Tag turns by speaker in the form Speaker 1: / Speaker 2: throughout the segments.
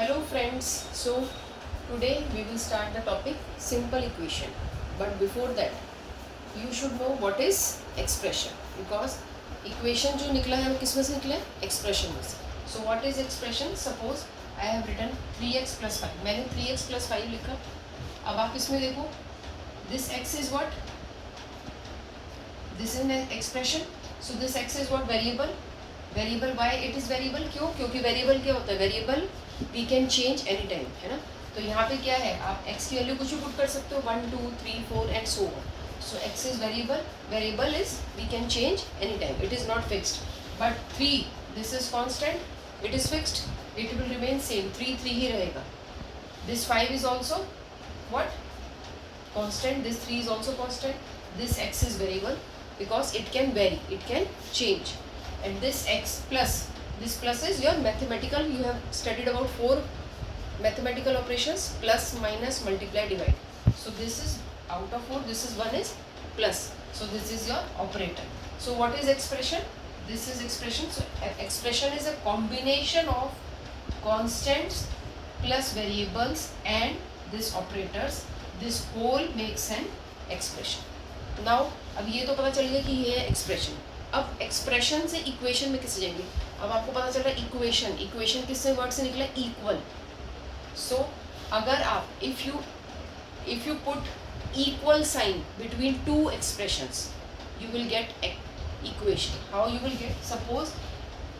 Speaker 1: Hello friends, so today we will start the topic simple equation. But before that, you should know what is expression, because equation जो निकला है वो किस में से निकला है? Expression में से. So what is expression? Suppose I have written 3x plus 5. मैंने 3x plus 5 लिखा. अब आप इसमें देखो, this x is what? This is an expression. So this x is what? Variable. Variable, why it is variable? क्यों? क्योंकि variable क्या होता है? Variable we can change any time, है ना. तो यहाँ पे क्या है, आप x की वैल्यू कुछ भी पुट कर सकते हो, 1 2 3 4 and so on. So x is variable. Variable is we can change any time, it is not fixed. But 3, this is constant, it is fixed, it will remain same. 3 3 ही रहेगा. This 5 is also what? Constant. This 3 is also constant. This x is variable because it can vary, it can change. And this x plus, this plus is your mathematical, you have studied about 4 mathematical operations: plus, minus, multiply, divide. So this is out of 4, this is 1 is plus, so this is your operator. So what is expression? This is expression. So expression is a combination of constants plus variables and this operators. This whole makes an expression. Now अब ये तो पता चल गया कि ये है expression. अब एक्सप्रेशन से इक्वेशन में किससे जाएंगे? अब आपको पता चल रहा है इक्वेशन, इक्वेशन किससे वर्ड से निकला? इक्वल. सो अगर आप if you put equal sign between two expressions, you will get equation. How you will get? Suppose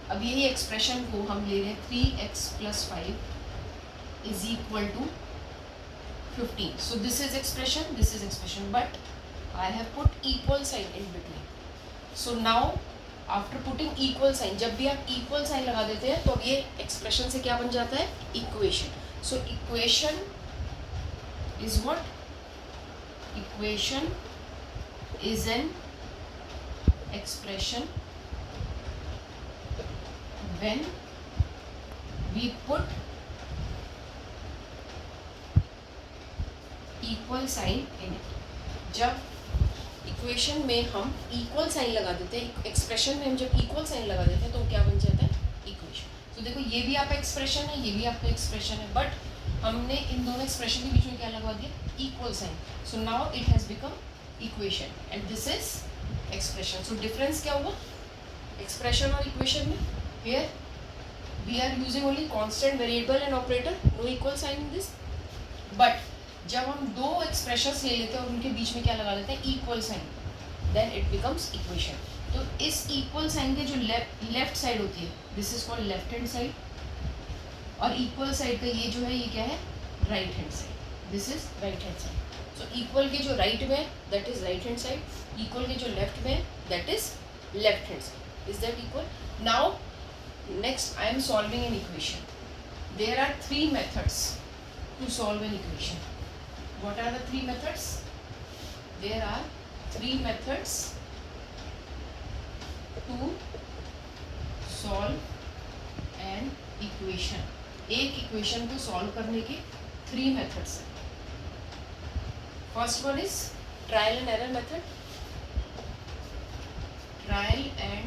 Speaker 1: अब यही एक्सप्रेशन को हम ले रहे हैं 3x plus 5 is equal to 15. So this is expression, this is expression, but I have put equal sign in between. So now after putting equal sign, जब भी आप इक्वल साइन लगा देते हैं तो अब ये एक्सप्रेशन से क्या बन जाता है? Equation. So equation is what? Equation is an expression when we put equal sign in it. जब इक्वेशन में हम इक्वल साइन लगा देते हैं, एक्सप्रेशन में हम जब इक्वल साइन लगा देते हैं तो क्या बन जाता है? इक्वेशन. तो देखो ये भी आपका एक्सप्रेशन है, ये भी आपका एक्सप्रेशन है, बट हमने इन दोनों एक्सप्रेशन के बीच में क्या लगवा दिया? Equal sign. So now it has become equation and this is expression. So difference क्या हुआ एक्सप्रेशन और इक्वेशन में? Here we are using only constant, variable and operator, no equal sign in this. But जब हम दो expressions ले लेते हैं और उनके बीच में क्या लगा लेते हैं? Equal sign, then it becomes equation. तो इस इक्वल साइन के जो लेफ्ट साइड होती है, this is called left hand side, और इक्वल साइड का ये जो है, ये क्या है? Right hand side. This is right hand side. So equal के जो राइट में that is right hand side, equal के जो लेफ्ट में that is left hand side. Is that equal? Now next I am solving an equation. There are 3 methods to solve an equation. What are the 3 methods? There are 3 methods to solve an equation. एक equation को solve करने के 3 methods हैं. First one is trial and error method. Trial and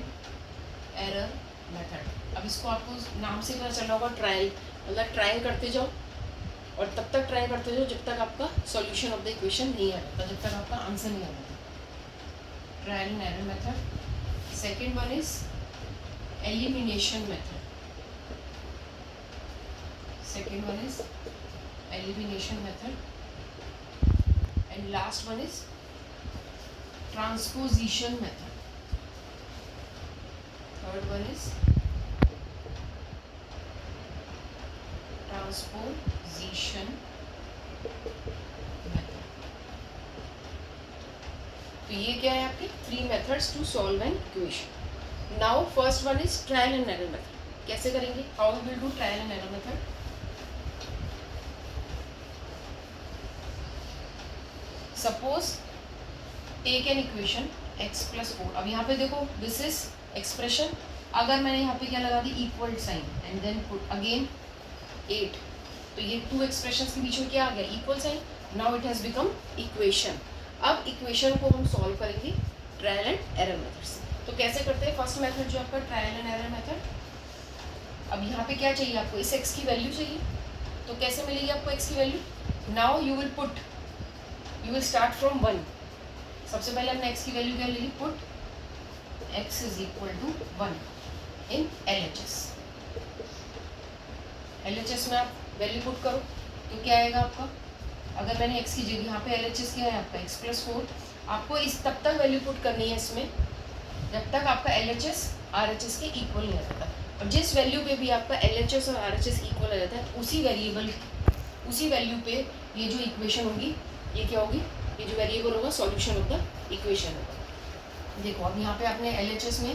Speaker 1: error method. अब इसको आपको नाम से पता चल रहा होगा, ट्रायल मतलब ट्राई करते जाओ और तब तक ट्राई करते जाओ जब तक आपका सॉल्यूशन ऑफ द इक्वेशन नहीं आ जाता, जब तक आपका आंसर नहीं आ जाता. Trial and error method. Second one is elimination method. Second one is elimination method. And last one is transposition method. Third one is transposition method. तो ये क्या है आपके 3 methods to solve an equation. Now first one is trial and error method. कैसे करेंगे? How we will do trial and error method? Suppose take an equation x plus 4. अब यहाँ पे देखो दिस इज एक्सप्रेशन. अगर मैंने यहाँ पे क्या लगा दी? Equal sign and then put again 8, तो ये 2 एक्सप्रेशंस के बीच में क्या आ गया? Equal sign. Now it has become equation. अब इक्वेशन को हम सॉल्व करेंगे ट्रायल एंड एरर मेथड से. तो कैसे करते हैं? फर्स्ट मेथड जो आपका ट्रायल एंड एरर मेथड. अब यहाँ पे क्या चाहिए आपको? इस x की वैल्यू चाहिए. तो कैसे मिलेगी आपको x की value? Now you will start from 1. सबसे पहले हमने x की वैल्यू क्या ले ली? Put x is equal to 1 in LHS. LHS में आप वैल्यू पुट करो तो क्या आएगा आपका? अगर मैंने x की जगह यहाँ पे LHS क्या है आपका x + 4. आपको इस तब तक वैल्यू पुट करनी है इसमें जब तक आपका LHS RHS के इक्वल नहीं आ जाता. और जिस वैल्यू पे भी आपका LHS और RHS इक्वल आ जाता है उसी वैल्यू पे ये जो इक्वेशन होगी ये क्या होगी? ये जो वेरिएबल होगा सॉल्यूशन ऑफ द इक्वेशन होगा. देखो अब यहाँ पे आपने LHS में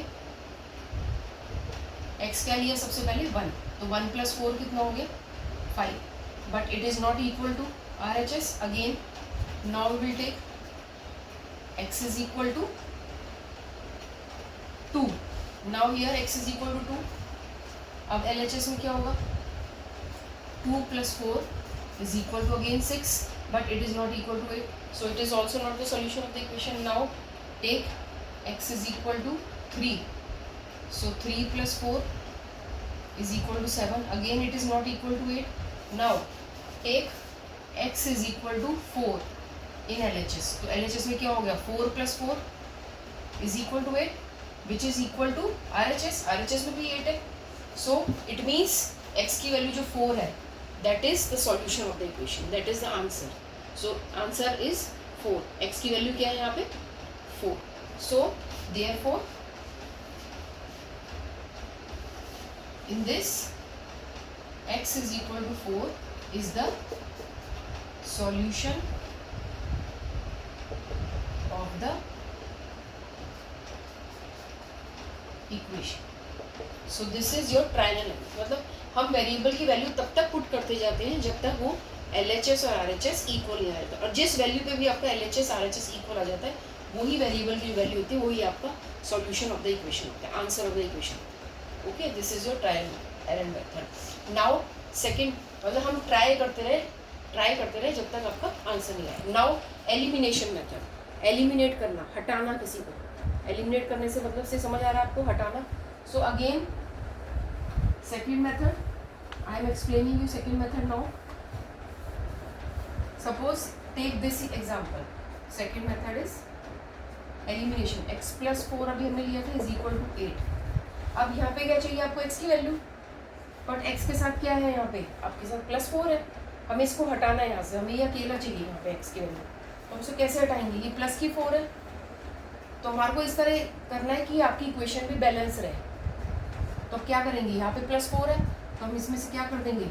Speaker 1: x क्या लिया सबसे पहले? 1. तो 1 + 4 कितना हो गया? 5. But it is not equal to RHS. Again now we will take x is equal to 2. Now here x is equal to 2. अब LHS में क्या होगा? 2 + 4 is equal to again 6, but it is not equal to 8. So it is also not the solution of the equation. Now take x is equal to 3. So 3 + 4 is equal to 7. Again it is not equal to 8. Now take x is equal to 4 in LHS. तो LHS में क्या हो गया? 4 + 4 is equal to 8, which is equal to RHS. RHS में भी 8 है. So it means x की value जो 4 है, that is the solution of the equation. That is the answer. So answer is 4. x की वैल्यू क्या है यहाँ पे? 4. So therefore in this x is equal to 4 is the solution of the equation. So this is your trial and error. मतलब हम variable की value तब तक पुट करते जाते हैं जब तक वो LHS और RHS इक्वल नहीं आ जाता. और जिस वैल्यू पे भी आपका LHS RHS इक्वल आ जाता है वही वेरिएबल की वैल्यू होती है, वही आपका सॉल्यूशन ऑफ द इक्वेशन होता है, answer of the equation. Okay, this is your trial error method. Now second, मतलब हम ट्राई करते रहे जब तक आपका आंसर नहीं आया. Now elimination method. एलिमिनेट करना, हटाना किसी को. एलिमिनेट करने से मतलब से समझ आ रहा है आपको? हटाना. So again second method, I am explaining you second method now. Suppose take this example. Second method is elimination. x + 4 अभी हमने लिया था इज इक्वल टू 8. अब यहाँ पे क्या चाहिए आपको? x की वैल्यू. बट x के साथ क्या है? यहाँ पे आपके साथ +4 है. हमें इसको हटाना है यहाँ से. हमें ये अकेला चाहिए यहाँ पे x की वैल्यू. तो हम इसे कैसे हटाएंगे? ये प्लस की 4 है. तो हमारे को इस तरह करना है कि आपकी इक्वेशन भी बैलेंस रहे. तो अब क्या करेंगे? यहाँ पे +4 है तो हम इसमें से क्या कर देंगे?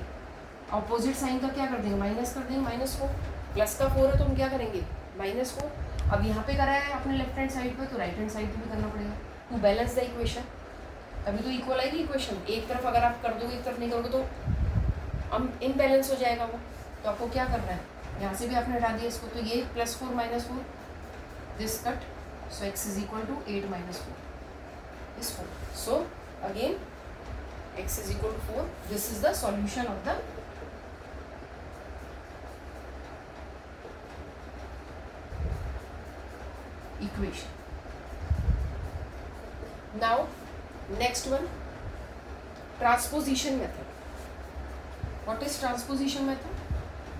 Speaker 1: अपोजिट साइन का क्या कर देंगे? माइनस कर देंगे. -4. प्लस का 4 है तो हम क्या करेंगे? -4. अब यहाँ पे करा है अपने लेफ्ट हैंड साइड पे, तो राइट हैंड साइड पे भी करना पड़ेगा टू बैलेंस द इक्वेशन. तभी तो इक्वल आएगी इक्वेशन. एक तरफ अगर आप कर दोगे, एक तरफ नहीं करोगे तो हम इनबैलेंस हो जाएगा वो. तो आपको क्या करना है? यहाँ से भी आपने हटा दिया इसको. तो ये +4 -4 this cut. So x is equal to 8 - 4 is 4. So again x is equal to 4. This is the solution of the equation. Now next one, transposition method. What is transposition method?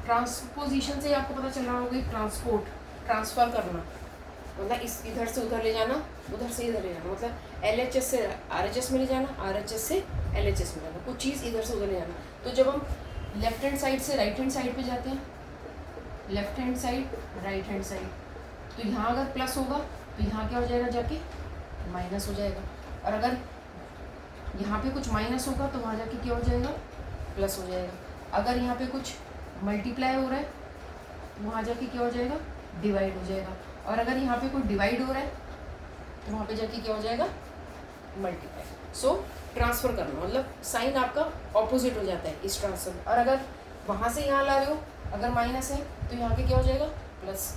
Speaker 1: Transposition से आपको पता चल रहा होगा transport, transfer करना, मतलब इस इधर से उधर ले जाना, उधर से इधर ले जाना. मतलब LHS से RHS में ले जाना, RHS से LHS में जाना, कुछ चीज़ इधर से उधर ले जाना. तो जब हम लेफ्ट हैंड साइड से राइट हैंड साइड पे जाते हैं, left hand side right hand side, तो यहाँ अगर प्लस होगा तो यहाँ क्या हो जाएगा? जाके माइनस हो जाएगा. और अगर यहाँ पे कुछ माइनस होगा तो वहाँ जाके क्या हो जाएगा? प्लस हो जाएगा. अगर यहाँ पे कुछ मल्टीप्लाई हो रहा है तो वहाँ जाके क्या हो जाएगा? डिवाइड हो जाएगा. और अगर यहाँ पे कोई डिवाइड हो रहा है तो वहाँ पे जाके क्या हो जाएगा? मल्टीप्लाई. सो ट्रांसफ़र करना मतलब साइन आपका ऑपोजिट हो जाता है इस ट्रांसफर. और अगर वहाँ से यहाँ ला रहे हो, अगर माइनस है तो यहाँ पे क्या हो जाएगा? प्लस.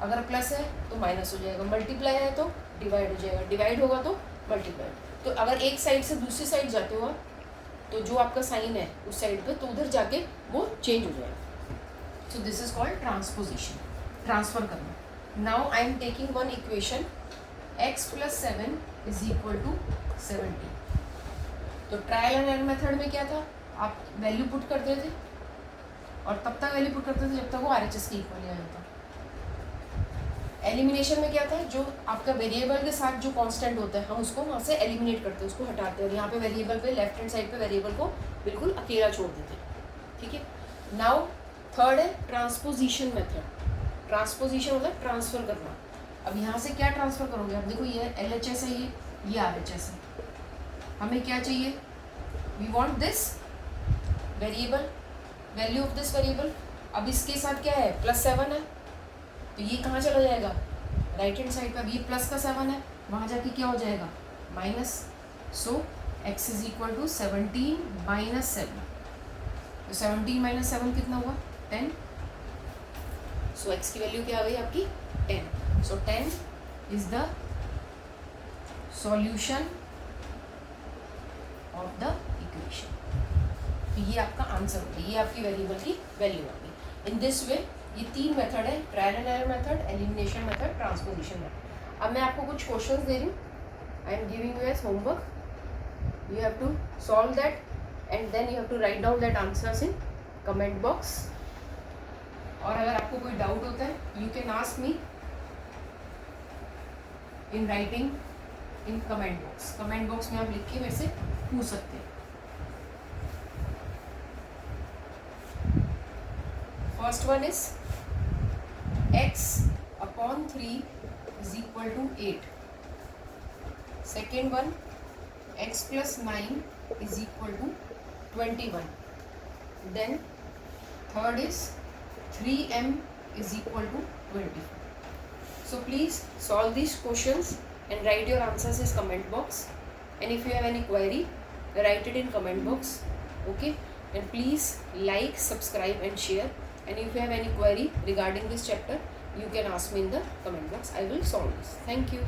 Speaker 1: अगर प्लस है तो माइनस हो जाएगा. मल्टीप्लाई है तो डिवाइड हो जाएगा. डिवाइड होगा तो मल्टीप्लाई. तो अगर एक साइड से दूसरी साइड जाते हो तो जो आपका साइन है उस साइड पे, तो उधर जाके वो चेंज हो जाएगा. So this is called transposition, transfer करना. Now I am taking one equation x + 7 is equal to 70. तो ट्रायल एंड एरर मेथड में क्या था? आप वैल्यू पुट करते थे और तब तक वैल्यू पुट करते थे जब तक वो RHS के इक्वल आ जाता। एलिमिनेशन में क्या होता है, जो आपका वेरिएबल के साथ जो कांस्टेंट होता है हम उसको वहाँ से एलिमिनेट करते हैं, उसको हटाते हैं, और यहाँ पे वेरिएबल पे लेफ्ट हैंड साइड पे वेरिएबल को बिल्कुल अकेला छोड़ देते हैं। ठीक है, नाउ थर्ड है ट्रांसपोजिशन मेथड। ट्रांसपोजिशन होता है ट्रांसफर करना। अब यहाँ से क्या ट्रांसफर करोगे, अब देखो ये LHS है, ये RHS है, हमें क्या चाहिए, we want this variable, value of this variable. अब इसके साथ क्या है, +7 है, तो ये कहाँ चला जाएगा, राइट हैंड साइड पे। अब ये प्लस का 7 है, वहाँ जाके क्या हो जाएगा, minus. So x is equal to 17 - 7, तो 17 - 7 कितना हुआ, 10। सो x की वैल्यू क्या आ गई आपकी, 10। सो 10 is the solution of the equation. तो ये आपका आंसर हो गया, ये आपकी वेरिएबल की वैल्यू आ गई। इन दिस वे ये 3 मेथड है, trial and error method, elimination method, transposition method. अब मैं आपको कुछ क्वेश्चंस दे रही हूँ, I am giving you as homework, you have to solve that and then you have to write down that answers in comment box. और अगर आपको कोई डाउट होता है you can ask me in writing in comment box. Comment box में आप लिख के मेरे से पूछ सकते हैं। First one is x/3 is equal to 8. Second one, x plus 9 is equal to 21. Then third is 3m is equal to 24. So please solve these questions and write your answers in comment box. And if you have any query, write it in comment box. Okay? And please like, subscribe and share. And if you have any query regarding this chapter, you can ask me in the comment box. I will solve this. Thank you.